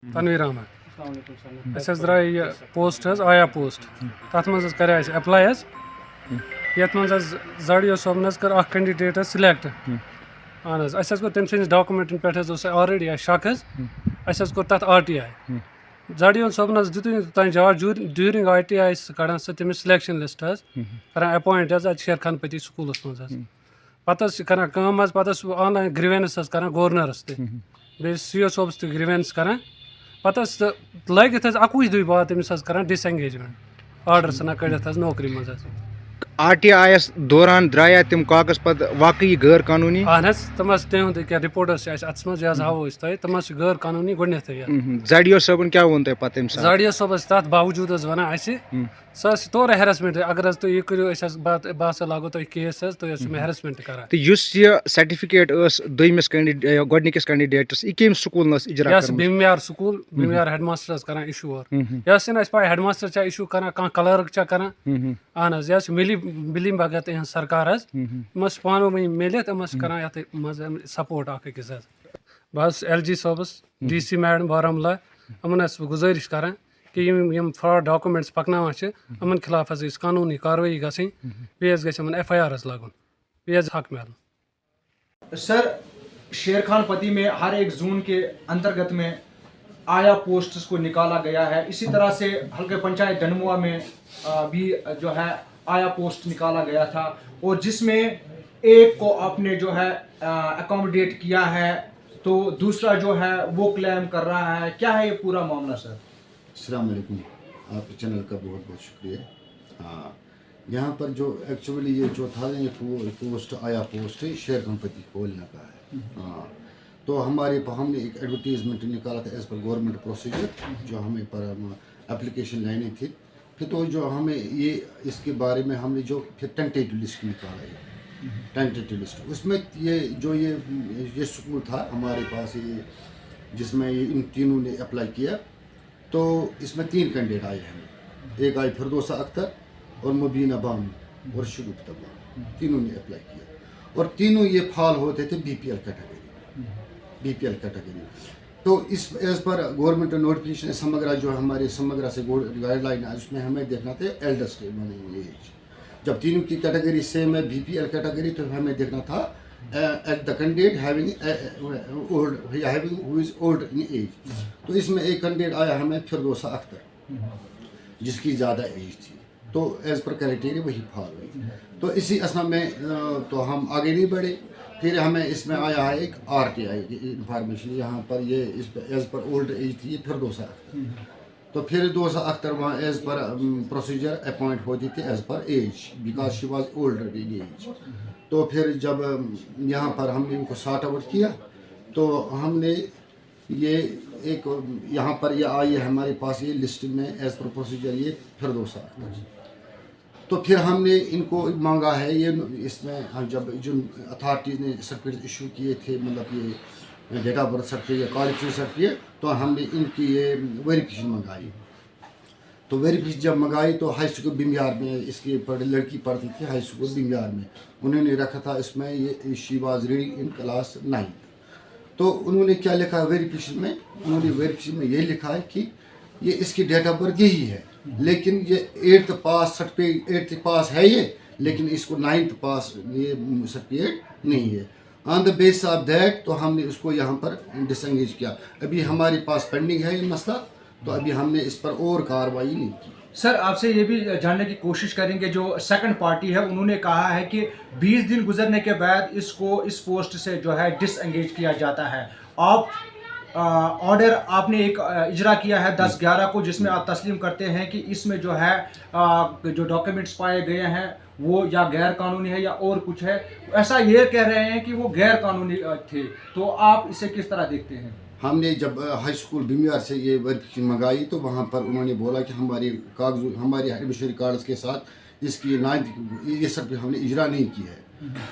تنویر احمد اس درائے یہ پوسٹ آیا پوسٹ تر مز کر اپلائی یت مز زڈ او صبن کر اخ کینڈیڈیٹ سلیکٹ اہن اس گو تم سندس ڈاکومنٹن پہ آلریڈی شک اس کور تر RTI زڈ او صبن دیت توتان جواب ڈیورنگ RTI کڑان سہ تمس سلیکشن لسٹ کران اپوائنٹ ات شیر خان پتی سکولس مز پتہ کران کام پتہ آن لائن گریوینس کران گورنرس تہ بیس CO صوبس تہ گریوینس کران پتہ لگت اکوی دہ بعد تمس کران ڈس انگیجمنٹ آرڈر ژھنان کڑتھ نوکری مز RTI یس دوران درٛایا تِم کاغذ پتہٕ واقعی غٲر قانوٗنی اہن تم تہند کیا رپورٹس اتس مز یہ ہاو تہ تم غٲر قانوٗنی گۄڈنیتھٕے زڈ او صٲبن کیٛاہ ووٚن تۄہہِ پتہٕ تمہِ ساتہٕ زڈ او صٲب تتھ باوجوٗد ونان اسہِ سۄ تورے ہیرسمنٹ اگر تُہۍ یہِ کٔرِو أسۍ بہٕ ہسا لاگو تۄہہِ کیس تُہۍ ٲسِو مےٚ ہیرسمنٹ کران تہٕ یُس یہِ سرٹِفکیٹ ٲس دوٚیمِس گۄڈنِکِس کینڈِڈیٹس یہِ کٔمۍ سکوٗلن ٲس اِجرا یہِ ٲس بِمِیار سکوٗل بِمِیار ہیڈ ماسٹر کران اِشوٗ اور یہِ ٲس اَسہِ پاے ہیڈ ماسٹر چھا اِشوٗ کران کانٛہہ کلٲرٕک چھا کران اہن حظ یہِ ٲس مِلی بھگت یِہنٛز سرکار حظ یِم ٲسۍ پانہٕ ؤنۍ میٖلِتھ یِم ٲسۍ کران یتھ منٛز سپورٹ اکھ أکِس حظ بہٕ حظ LG صٲبس DC میڈم بارہمولہ یِمن ٲسٕس بہٕ گُزٲرِش کران کہ یِم فراڈ ڈاکومنٹس پکناوان چھِ یِمن خلاف حظ گژھِ قانوٗنی کاروٲیی گژھٕنۍ بیٚیہِ حظ گژھِ یِمن FIR حظ لگُن بیٚیہِ حظ حق میلُن سر شیر خان پتی میں ہر ایک زون کے انترگت میں آیا پوسٹس کو نکالا گیا ہے، اسی طرح سے حلقہ پنچایت ڈنموا میں بھی جو ہے آیا پوسٹ نکالا گیا تھا اور جس میں ایک کو آپ نے جو ہے اکوموڈیٹ کیا ہے تو دوسرا جو ہے وہ کلیم کر رہا ہے، کیا ہے یہ پورا معاملہ سر؟ السلام علیکم، آپ کے چینل کا بہت بہت شکریہ۔ ہاں، یہاں پر جو ایکچولی یہ جو تھا یہ پوسٹ آیا پوسٹ شیر خان پتی کھولنے کا ہے۔ ہاں، تو ہم نے ایک ایڈورٹیزمنٹ نکالا تھا ایز پر گورنمنٹ پروسیجر جو ہمیں پر اپلیکیشن لینی تھی، پھر تو جو ہمیں یہ اس کے بارے میں ہم نے جو پھر ٹینٹیٹو لسٹ نکالا ہے، ٹینٹیٹو لسٹ اس میں یہ سکول تھا ہمارے پاس یہ جس میں یہ ان تینوں نے اپلائی کیا، تو اس میں 3 کینڈیڈیٹ آئے ہیں، ایک آئی فردوسہ اختر اور مبینہ بانو اور شگفتہ بانو، تینوں نے اپلائی کیا اور تینوں یہ فال ہوتے تھے BPL کیٹیگری۔ تو اس ایز پر گورنمنٹ نوٹیفکیشن سمگرا جو ہمارے سمگرا سے گائیڈ لائن ہے اس میں ہمیں دیکھنا تھا ایلڈسٹ ایج، جب تینوں کی کیٹیگری سیم ہے BPL کیٹیگری تو ہمیں دیکھنا تھا that the candidate who is old in age. تو اس میں ایک کینڈیڈیٹ آیا ہمیں فردوسہ اختر جس کی زیادہ ایج تھی، تو ایز پر کرائٹیریا وہی فال ہوئی۔ تو اسی اثنا میں تو ہم آگے نہیں بڑھے، پھر ہمیں اس میں آیا ہے ایک RTI انفارمیشن، یہاں پر یہ ایز پر اولڈ ایج تھی فردوسہ اختر، تو فردوسہ اختر وہاں ایز پر پروسیجر اپوائنٹ ہوتی تھی as per age because she was old in age. تو پھر جب یہاں پر ہم نے ان کو سارٹ آؤٹ کیا تو ہم نے یہ ایک یہاں پر یہ آئی ہے ہمارے پاس یہ لسٹ میں ایز پر پروسیجر یہ فردوسہ اختر، تو پھر ہم نے ان کو مانگا ہے یہ اس میں ہم جب جن اتھارٹیز نے سرٹیفکیٹ ایشو کیے تھے مطلب یہ ڈیٹ آف برتھ سرٹیفکیٹ یا کوالیفکیشن سرٹیفکیٹ، تو ہم نے ان کی یہ ویریفیکیشن منگائی، تو ویریفیکیشن جب منگائی تو ہائی اسکول بمبیار میں اس کی لڑکی پڑھتی تھی ہائی اسکول بمبیار میں، انہوں نے رکھا تھا اس میں یہ she was reading in class 9۔ تو انہوں نے کیا لکھا ہے ویریفیکیشن میں، انہوں نے ویریفیکیشن میں یہ لکھا ہے کہ یہ اس کی ڈیٹ آف برتھ یہی ہے لیکن یہ 8th پاس سرٹیفکیٹ 8th پاس ہے یہ، لیکن اس کو 9th پاس یہ سرٹیفکیٹ نہیں ہے۔ آن دا بیس آف دیٹ تو ہم نے اس کو یہاں پر ڈس انگیج کیا، ابھی ہمارے پاس پینڈنگ ہے یہ مسئلہ، تو ابھی ہم نے اس پر اور کارروائی نہیں کی۔ سر آپ سے یہ بھی جاننے کی کوشش کریں گے جو سیکنڈ پارٹی ہے انہوں نے کہا ہے کہ 20 دن گزرنے کے بعد اس کو اس پوسٹ سے جو ہے ڈس انگیج کیا جاتا ہے، آپ آرڈر آپ نے ایک اجرا کیا ہے 10/11 کو جس میں آپ تسلیم کرتے ہیں کہ اس میں جو ہے جو ڈاکیومنٹس پائے گئے ہیں وہ یا غیر قانونی ہے یا اور کچھ ہے، ایسا یہ کہہ رہے ہیں کہ وہ غیر قانونی تھے، تو آپ اسے کس طرح دیکھتے ہیں؟ ہم نے جب ہائی اسکول بمبیار سے یہ ویریفیکیشن منگائی تو وہاں پر انہوں نے بولا کہ ہمارے کاغذ ہمارے ایڈمیشن ریکارڈس کے ساتھ اس کی 9th یہ سب ہم نے اجرا نہیں کی ہے،